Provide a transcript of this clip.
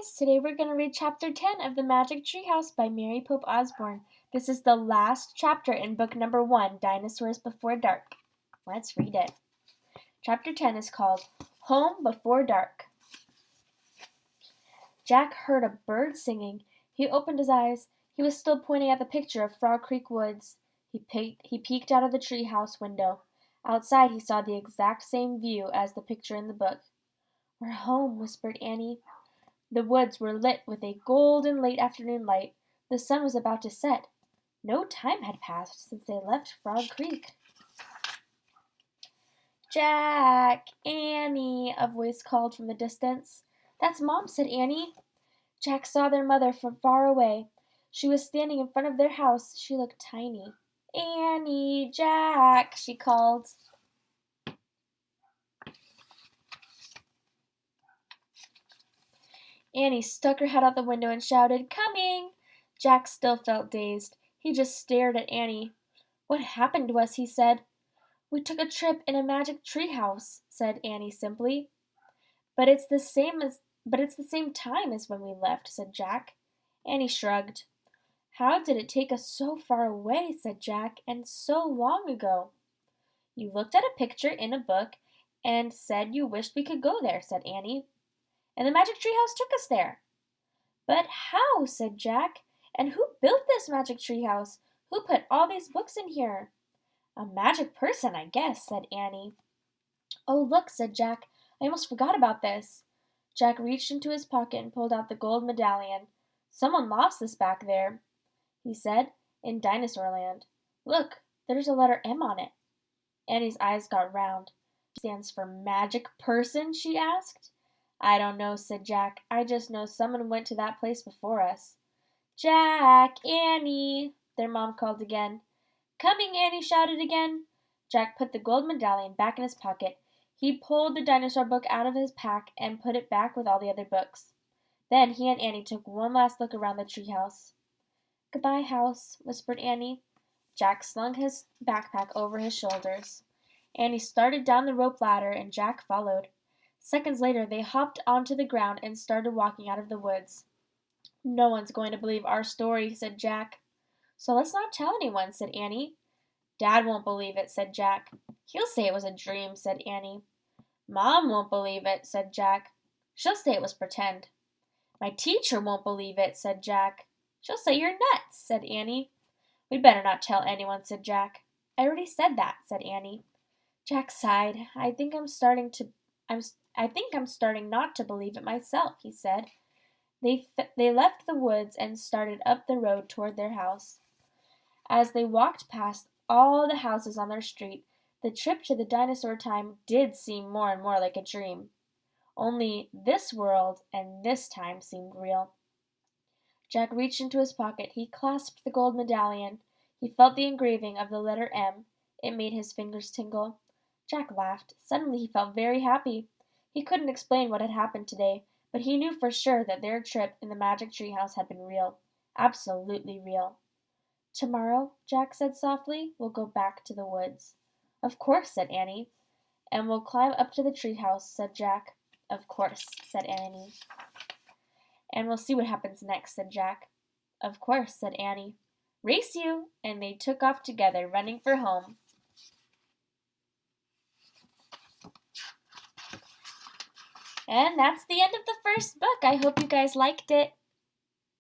guys! Today we're going to read Chapter 10 of The Magic Treehouse by Mary Pope Osborne. This is the last chapter in book number 1, Dinosaurs Before Dark. Let's read it. Chapter 10 is called Home Before Dark. Jack heard a bird singing. He opened his eyes. He was still pointing at the picture of Frog Creek Woods. He peeked out of the treehouse window. Outside he saw the exact same view as the picture in the book. "We're home," whispered Annie. The woods were lit with a golden late afternoon light. The sun was about to set. No time had passed since they left Frog Creek. "Jack! Annie!" a voice called from the distance. "That's Mom," said Annie. Jack saw their mother from far away. She was standing in front of their house. She looked tiny. "Annie! Jack!" she called. Annie stuck her head out the window and shouted, "Coming!" Jack still felt dazed. He just stared at Annie. "What happened to us?" he said. "We took a trip in a magic treehouse," said Annie simply. But it's the same time as when we left," said Jack. Annie shrugged. "How did it take us so far away?" said Jack, "and so long ago?" "You looked at a picture in a book and said you wished we could go there," said Annie. "And the magic treehouse took us there." "But how?" said Jack. "And who built this magic treehouse? Who put all these books in here?" "A magic person, I guess," said Annie. "Oh, look," said Jack. "I almost forgot about this." Jack reached into his pocket and pulled out the gold medallion. "Someone lost this back there," he said, "in Dinosaurland. Look, there's a letter M on it." Annie's eyes got round. "Stands for magic person?" she asked. "I don't know," said Jack. "I just know someone went to that place before us." "Jack! Annie!" their mom called again. "Coming!" Annie shouted again. Jack put the gold medallion back in his pocket. He pulled the dinosaur book out of his pack and put it back with all the other books. Then he and Annie took one last look around the treehouse. "Goodbye, house," whispered Annie. Jack slung his backpack over his shoulders. Annie started down the rope ladder and Jack followed. Seconds later they hopped onto the ground and started walking out of the woods. "No one's going to believe our story," said Jack. "So let's not tell anyone," said Annie. "Dad won't believe it," said Jack. "He'll say it was a dream," said Annie. "Mom won't believe it," said Jack. "She'll say it was pretend." "My teacher won't believe it," said Jack. "She'll say you're nuts," said Annie. "We'd better not tell anyone," said Jack. "I already said that," said Annie. Jack sighed. I think I'm starting not to believe it myself," he said. They left the woods and started up the road toward their house. As they walked past all the houses on their street, the trip to the dinosaur time did seem more and more like a dream. Only this world and this time seemed real. Jack reached into his pocket. He clasped the gold medallion. He felt the engraving of the letter M. It made his fingers tingle. Jack laughed. Suddenly he felt very happy. He couldn't explain what had happened today, but he knew for sure that their trip in the magic treehouse had been real. Absolutely real. "Tomorrow," Jack said softly, "we'll go back to the woods." "Of course," said Annie. "And we'll climb up to the treehouse," said Jack. "Of course," said Annie. "And we'll see what happens next," said Jack. "Of course," said Annie. "Race you!" And they took off together, running for home. And that's the end of the first book. I hope you guys liked it.